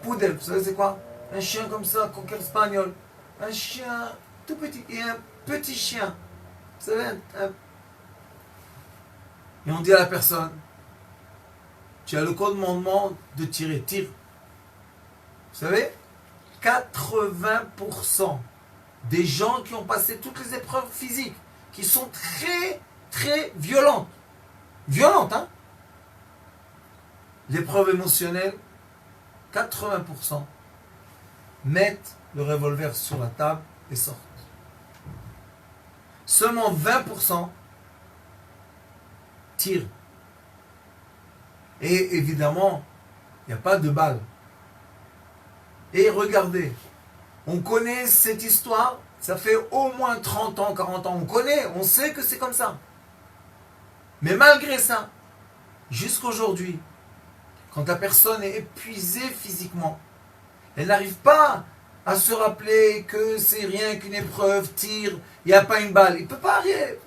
poudel, vous savez c'est quoi? Un chien comme ça, cocker espagnol. Un chien tout petit et un petit chien. Vous savez, et on dit à la personne, tu as le commandement de tirer, tire. Vous savez, 80% des gens qui ont passé toutes les épreuves physiques, qui sont très, très violentes. Violentes, hein? L'épreuve émotionnelle, 80% mettent le revolver sur la table et sortent. Seulement 20% tirent. Et évidemment, il n'y a pas de balles. Et regardez, on connaît cette histoire, ça fait au moins 30 ans, 40 ans, on connaît, on sait que c'est comme ça. Mais malgré ça, jusqu'aujourd'hui, quand la personne est épuisée physiquement, elle n'arrive pas à se rappeler que c'est rien qu'une épreuve, tire, il n'y a pas une balle. Il ne peut pas arriver.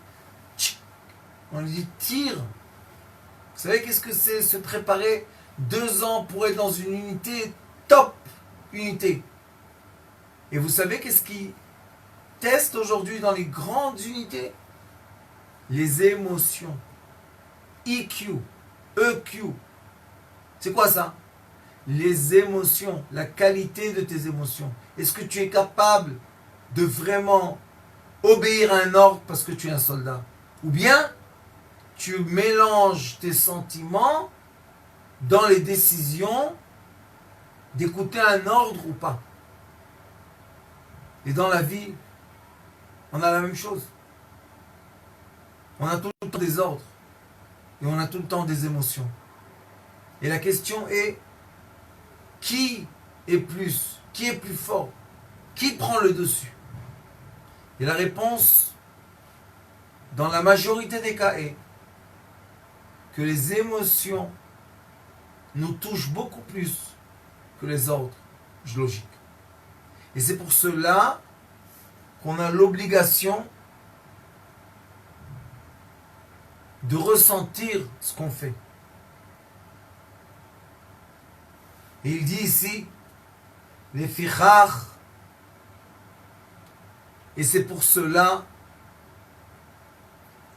On lui dit tire. Vous savez qu'est-ce que c'est se préparer 2 ans pour être dans une unité, top unité. Et vous savez qu'est-ce qui teste aujourd'hui dans les grandes unités? Les émotions. EQ, EQ. C'est quoi ça? Les émotions, la qualité de tes émotions. Est-ce que tu es capable de vraiment obéir à un ordre parce que tu es un soldat? Ou bien tu mélanges tes sentiments dans les décisions d'écouter un ordre ou pas. Et dans la vie, on a la même chose. On a tout le temps des ordres et on a tout le temps des émotions. Et la question est, qui est plus fort? Qui prend le dessus? Et la réponse, dans la majorité des cas, est que les émotions nous touchent beaucoup plus que les ordres logiques. Et c'est pour cela qu'on a l'obligation de ressentir ce qu'on fait. Et il dit ici, les fichach, et c'est pour cela,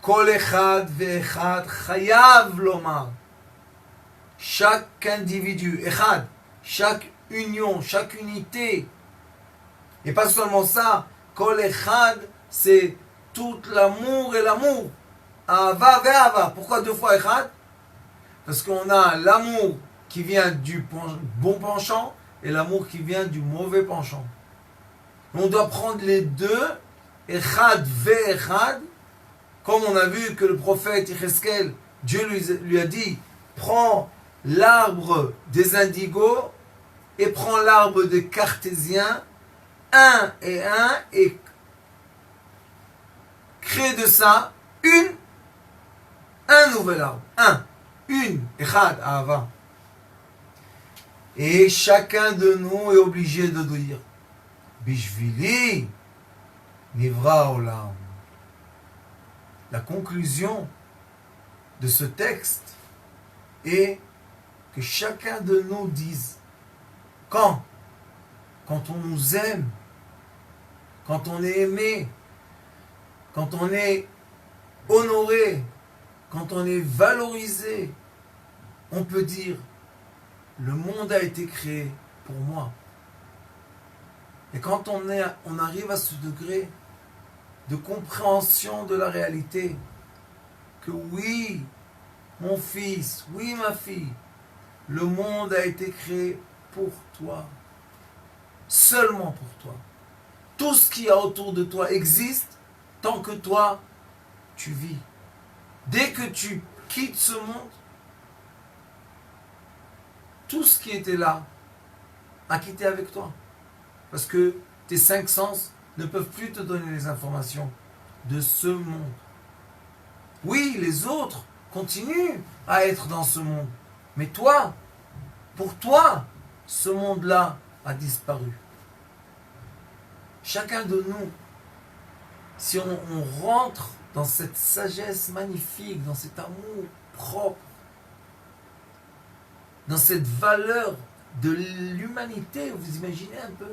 kol echad ve'echad chayav lomar, chaque individu, echad, chaque union, chaque unité, et pas seulement ça, kol echad, c'est tout l'amour et l'amour, ava ve'ava. Pourquoi 2 fois echad? Parce qu'on a l'amour qui vient du bon penchant et l'amour qui vient du mauvais penchant. On doit prendre les deux, echad ve'echad, comme on a vu que le prophète Yecheskel, Dieu lui a dit, prends l'arbre des indigos et prends l'arbre des cartésiens, un, et crée de ça un nouvel arbre, un. une, echad, ahava. Et chacun de nous est obligé de dire, Bishvili, nivra olam. La conclusion de ce texte est que chacun de nous dise, quand on nous aime, quand on est aimé, quand on est honoré, quand on est valorisé, on peut dire, le monde a été créé pour moi. Et quand on arrive à ce degré de compréhension de la réalité, que oui, mon fils, oui, ma fille, le monde a été créé pour toi, seulement pour toi. Tout ce qu'il y a autour de toi existe tant que toi, tu vis. Dès que tu quittes ce monde, tout ce qui était là a quitté avec toi. Parce que tes 5 sens ne peuvent plus te donner les informations de ce monde. Oui, les autres continuent à être dans ce monde. Mais toi, pour toi, ce monde-là a disparu. Chacun de nous, si on rentre dans cette sagesse magnifique, dans cet amour propre, dans cette valeur de l'humanité, vous imaginez un peu?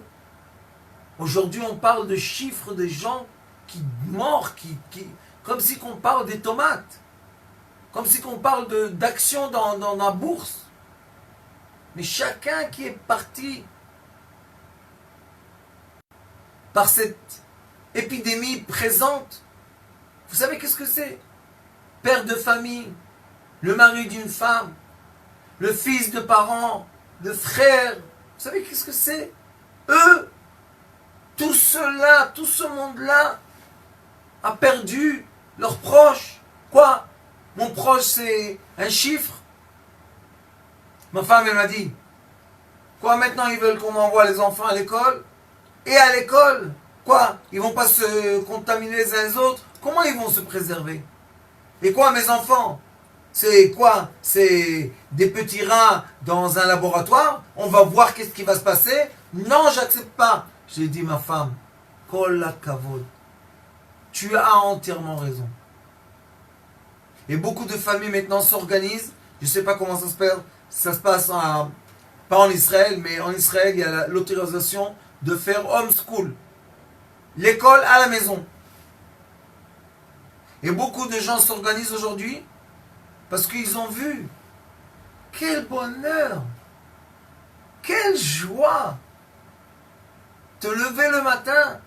Aujourd'hui, on parle de chiffres de gens qui morts, comme si on parle des tomates, comme si on parle d'actions dans la bourse. Mais chacun qui est parti par cette épidémie présente, vous savez qu'est-ce que c'est? Père de famille, le mari d'une femme, le fils de parents, le frère, vous savez qu'est-ce que c'est? Eux, tout cela, tout ce monde-là a perdu leurs proches. Quoi? Mon proche, c'est un chiffre? Ma femme, elle m'a dit, quoi, maintenant ils veulent qu'on envoie les enfants à l'école? Et à l'école, quoi? Ils vont pas se contaminer les uns les autres? Comment ils vont se préserver? Et quoi, mes enfants? C'est quoi? C'est des petits rats dans un laboratoire? On va voir qu'est-ce qui va se passer? Non, j'accepte pas. J'ai dit, ma femme, kol hakavod, tu as entièrement raison. Et beaucoup de familles maintenant s'organisent. Je ne sais pas comment ça se passe, pas en Israël, mais en Israël, il y a l'autorisation de faire homeschool. L'école à la maison. Et beaucoup de gens s'organisent aujourd'hui parce qu'ils ont vu quel bonheur, quelle joie, te lever le matin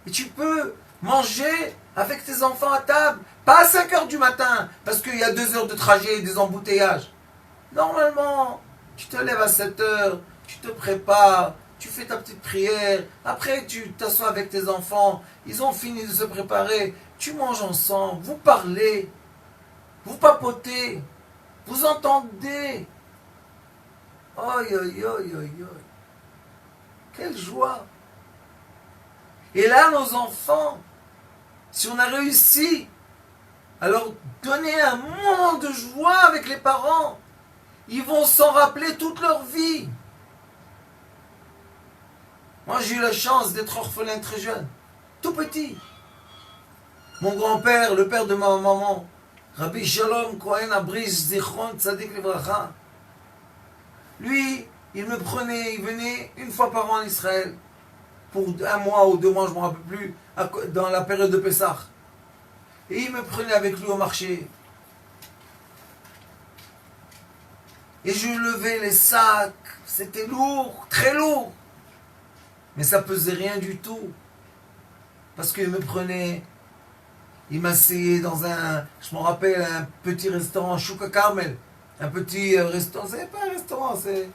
et tu peux manger avec tes enfants à table, pas à 5 heures du matin parce qu'il y a 2 heures de trajet et des embouteillages. Normalement, tu te lèves à 7 heures, tu te prépares, tu fais ta petite prière, après tu t'assois avec tes enfants, ils ont fini de se préparer, tu manges ensemble, vous parlez, vous papotez, vous entendez. Oi, oi, oi, oi, oi. Quelle joie! Et là, nos enfants, si on a réussi à leur donner un moment de joie avec les parents, ils vont s'en rappeler toute leur vie. Moi, j'ai eu la chance d'être orphelin très jeune, tout petit. Mon grand-père, le père de ma maman, Rabbi Shalom Kohen Abrish Zichron Tzadik Livracha, lui, il me prenait, il venait une fois par an en Israël, pour 1 mois ou 2 mois, je ne me rappelle plus, dans la période de Pessah. Et il me prenait avec lui au marché. Et je levais les sacs, c'était lourd, très lourd. Mais ça pesait rien du tout. Parce qu'il me prenait, il m'asseyait dans je me rappelle, un petit restaurant, Chouka Carmel. Un petit restaurant, c'est pas un restaurant, c'est...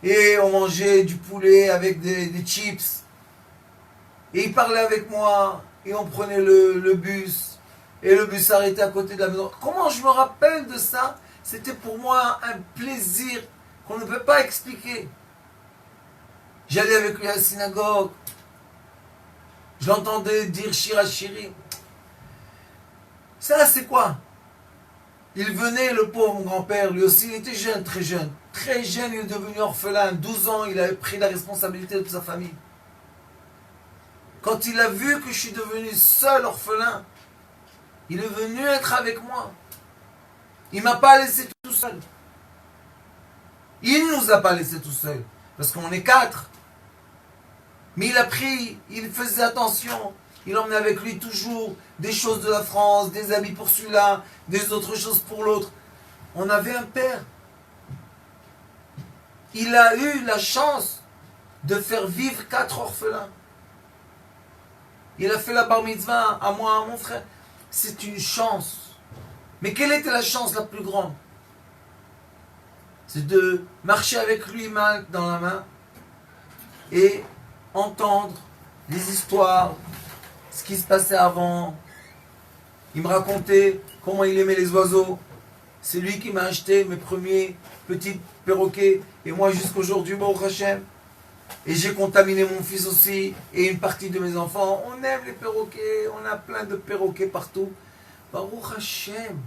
Et on mangeait du poulet avec des chips. Et il parlait avec moi, et on prenait le bus. Et le bus s'arrêtait à côté de la maison. Comment je me rappelle de ça? C'était pour moi un plaisir qu'on ne peut pas expliquer. J'allais avec lui à la synagogue. Je l'entendais dire Shira Shiri. Ça, c'est quoi? Il venait, le pauvre mon grand-père, lui aussi, il était jeune, très jeune. Très jeune, il est devenu orphelin. 12 ans, il avait pris la responsabilité de toute sa famille. Quand il a vu que je suis devenu seul orphelin, il est venu être avec moi. Il ne m'a pas laissé tout seul. Il ne nous a pas laissé tout seul. Parce qu'on est 4. Mais il a pris, il faisait attention. Il emmenait avec lui toujours des choses de la France, des habits pour celui-là, des autres choses pour l'autre. On avait un père. Il a eu la chance de faire vivre 4 orphelins. Il a fait la bar mitzvah à moi, à mon frère. C'est une chance. Mais quelle était la chance la plus grande? C'est de marcher avec lui main dans la main et entendre les histoires, ce qui se passait avant. Il me racontait comment il aimait les oiseaux. C'est lui qui m'a acheté mes premiers petits perroquets. Et moi jusqu'aujourd'hui, Baruch Hashem. Et j'ai contaminé mon fils aussi et une partie de mes enfants. On aime les perroquets, on a plein de perroquets partout. Baruch Hashem.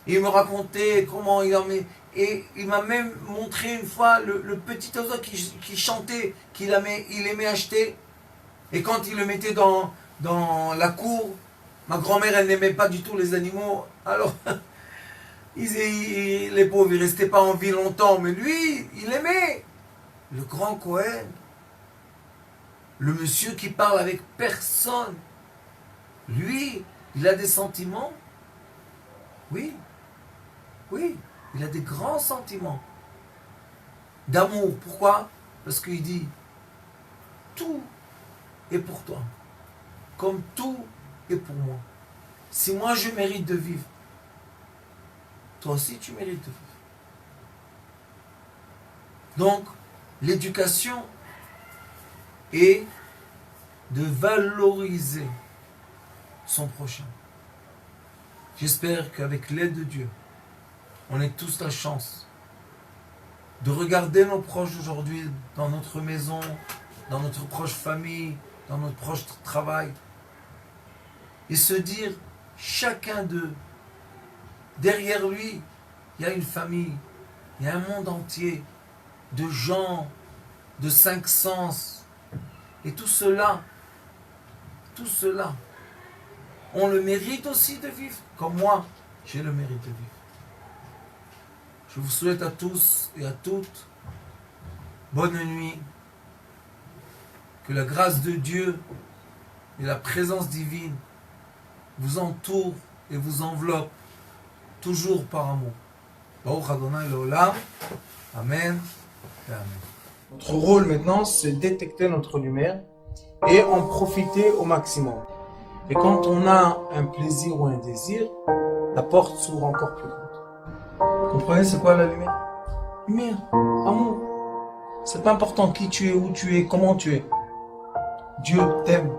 Il me racontait comment il en met. Et il m'a même montré une fois le petit oiseau qui chantait, il aimait acheter. Et quand il le mettait dans la cour, ma grand-mère, elle n'aimait pas du tout les animaux. Alors, les pauvres, ils ne restaient pas en vie longtemps. Mais lui, il aimait. Le grand Cohen. Le monsieur qui parle avec personne. Lui, il a des sentiments. Oui. Oui. Il a des grands sentiments d'amour. Pourquoi? Parce qu'il dit tout est pour toi, comme tout est pour moi. Si moi je mérite de vivre, toi aussi tu mérites de vivre. Donc, l'éducation est de valoriser son prochain. J'espère qu'avec l'aide de Dieu, on ait tous la chance de regarder nos proches aujourd'hui dans notre maison, dans notre proche famille, dans notre proche travail, et se dire, chacun d'eux, derrière lui, il y a une famille, il y a un monde entier de gens, de 5 sens, et tout cela, on le mérite aussi de vivre, comme moi, j'ai le mérite de vivre. Je vous souhaite à tous et à toutes bonne nuit. Que la grâce de Dieu et la présence divine vous entourent et vous enveloppent toujours par amour. Baruch Adonai Leolam. Amen et Amen. Notre rôle maintenant, c'est détecter notre lumière et en profiter au maximum. Et quand on a un plaisir ou un désir, la porte s'ouvre encore plus grande. Vous comprenez c'est quoi la lumière? Lumière, amour. C'est pas important qui tu es, où tu es, comment tu es. Dieu t'aime.